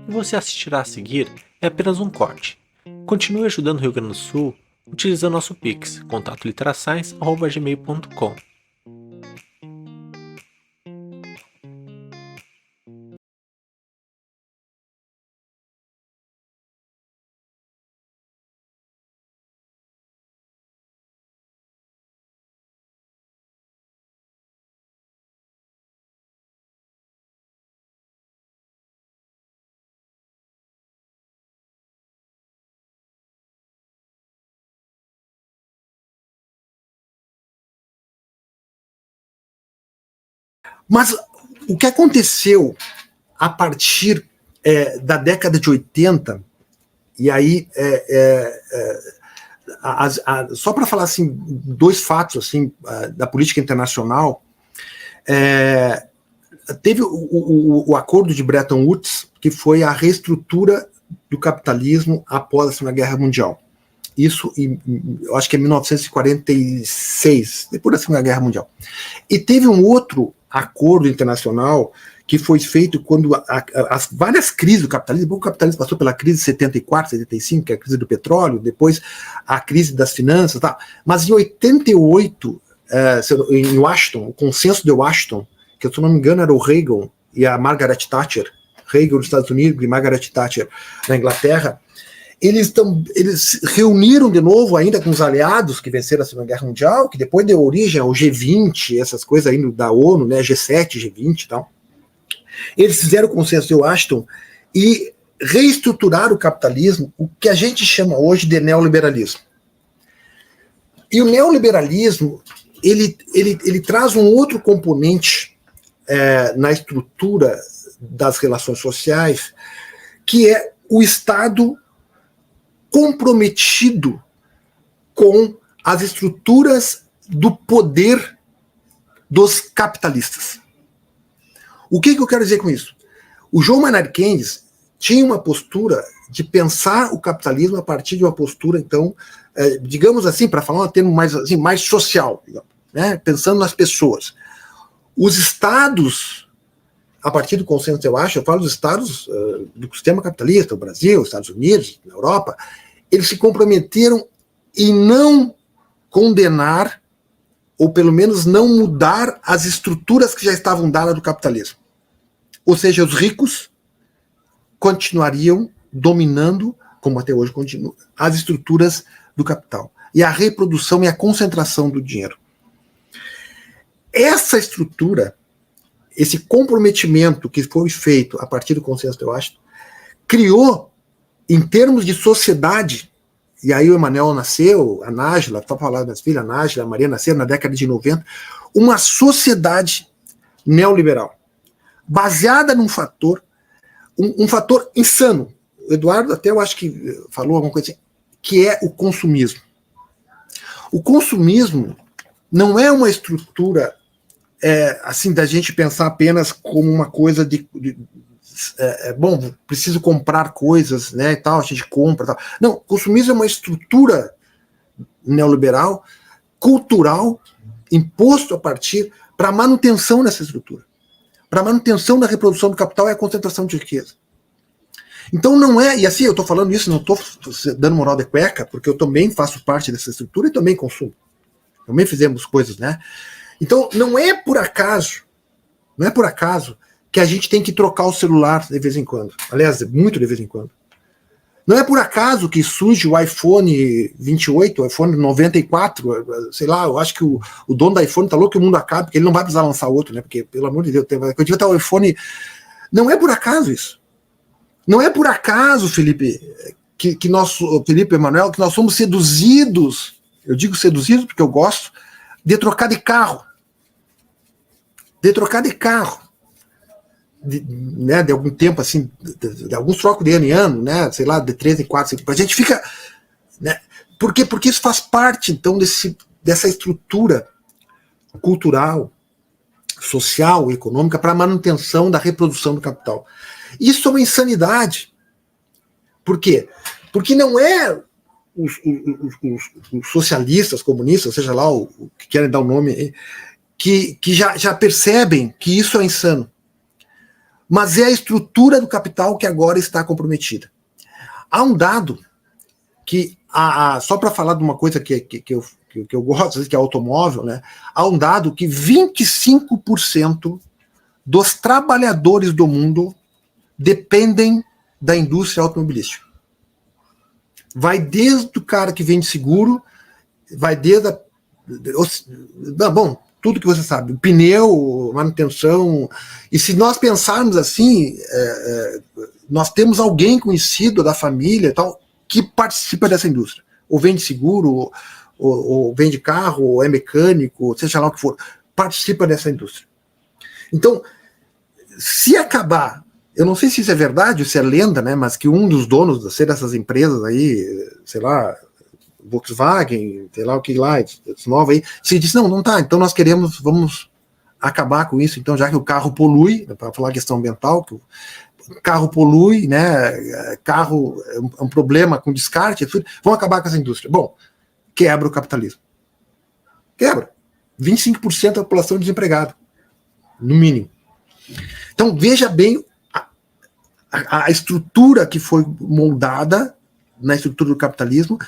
e você assistirá a seguir é apenas um corte. Continue ajudando o Rio Grande do Sul utilizando nosso Pix, contatoliterascience@gmail.com. Mas o que aconteceu a partir da década de 80, e aí só para falar assim, dois fatos assim, da política internacional, teve o acordo de Bretton Woods, que foi a reestrutura do capitalismo após a Segunda Guerra Mundial. Isso, eu acho que é 1946, depois da Segunda Guerra Mundial. E teve um outro acordo internacional que foi feito quando as várias crises do capitalismo, o capitalismo passou pela crise de 74, 75, que é a crise do petróleo, depois a crise das finanças, tá? Mas em 88, em Washington, o consenso de Washington, que se eu não me engano era o Reagan e a Margaret Thatcher, Reagan nos Estados Unidos e Margaret Thatcher na Inglaterra, eles reuniram de novo ainda com os aliados que venceram a Segunda Guerra Mundial, que depois deu origem ao G20, essas coisas aí da ONU, né, G7, G20 e tal. Eles fizeram o consenso de Washington e reestruturaram o capitalismo, o que a gente chama hoje de neoliberalismo. E o neoliberalismo, ele traz um outro componente na estrutura das relações sociais, que é o Estado comprometido com as estruturas do poder dos capitalistas. O que eu quero dizer com isso? O John Maynard Keynes tinha uma postura de pensar o capitalismo a partir de uma postura, então, digamos assim, para falar um termo mais, assim, mais social, digamos, né? Pensando nas pessoas. Os estados, a partir do consenso, eu falo dos estados do sistema capitalista, o Brasil, os Estados Unidos, a Europa, eles se comprometeram em não condenar, ou pelo menos não mudar as estruturas que já estavam dadas do capitalismo. Ou seja, os ricos continuariam dominando, como até hoje continua, as estruturas do capital. E a reprodução e a concentração do dinheiro. Essa estrutura, esse comprometimento que foi feito a partir do consenso de Washington, criou, em termos de sociedade, e aí o Emanuel nasceu, a Nájila, estou falando das filhas, a Nájila, a Maria nasceram na década de 90, uma sociedade neoliberal, baseada num fator, um fator insano. O Eduardo até eu acho que falou alguma coisa assim, que é o consumismo. O consumismo não é uma estrutura assim da gente pensar apenas como uma coisa bom, preciso comprar coisas, né, e tal, a gente compra, tal. Não, o consumismo é uma estrutura neoliberal, cultural, imposto a partir para a manutenção dessa estrutura, para a manutenção da reprodução do capital e a concentração de riqueza. Então não é, e assim eu estou falando isso, não estou dando moral de cueca, porque eu também faço parte dessa estrutura e também consumo. Também fizemos coisas, né? Então não é por acaso que a gente tem que trocar o celular de vez em quando. Aliás, muito de vez em quando. Não é por acaso que surge o iPhone 28, o iPhone 94, sei lá, eu acho que o dono do iPhone tá louco que o mundo acabe, porque ele não vai precisar lançar outro, né? Porque, pelo amor de Deus, quando tiver o iPhone... Não é por acaso isso. Não é por acaso, Felipe, Felipe Emanuel, que nós somos seduzidos, eu digo seduzidos porque eu gosto, de trocar de carro. De algum tempo, assim, de alguns trocos de ano em ano, né, sei lá, de 3 em 4, 5, a gente fica, né, por quê? Porque isso faz parte, então, dessa estrutura cultural, social, econômica, para a manutenção da reprodução do capital. Isso é uma insanidade. Por quê? Porque não é os socialistas, comunistas, seja lá o que querem dar o nome, que já percebem que isso é insano. mas é a estrutura do capital que agora está comprometida. Há um dado que, só para falar de uma coisa que eu gosto, que é automóvel, né? Há um dado que 25% dos trabalhadores do mundo dependem da indústria automobilística. Vai desde o cara que vende seguro, vai desde tudo que você sabe, pneu, manutenção. E se nós pensarmos assim, nós temos alguém conhecido da família e tal, que participa dessa indústria. Ou vende seguro, ou vende carro, ou é mecânico, seja lá o que for, participa dessa indústria. Então, se acabar, eu não sei se isso é verdade ou se é lenda, né, mas que um dos donos dessas empresas aí, sei lá, Volkswagen, sei lá o que lá, esse novo aí, se diz, não tá, então nós vamos acabar com isso, então já que o carro polui, para falar a questão ambiental, que o carro polui, né, carro é um problema com descarte, vão acabar com essa indústria. Bom, quebra o capitalismo. Quebra. 25% da população desempregada, no mínimo. Então veja bem a estrutura que foi moldada na estrutura do capitalismo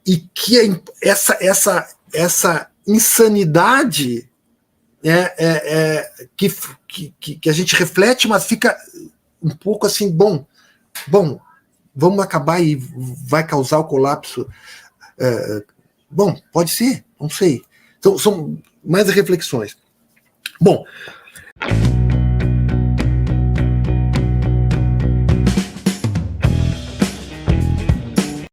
e que essa insanidade que a gente reflete, mas fica um pouco assim, bom, vamos acabar e vai causar o colapso. Bom, pode ser, não sei. Então, são mais reflexões. Bom,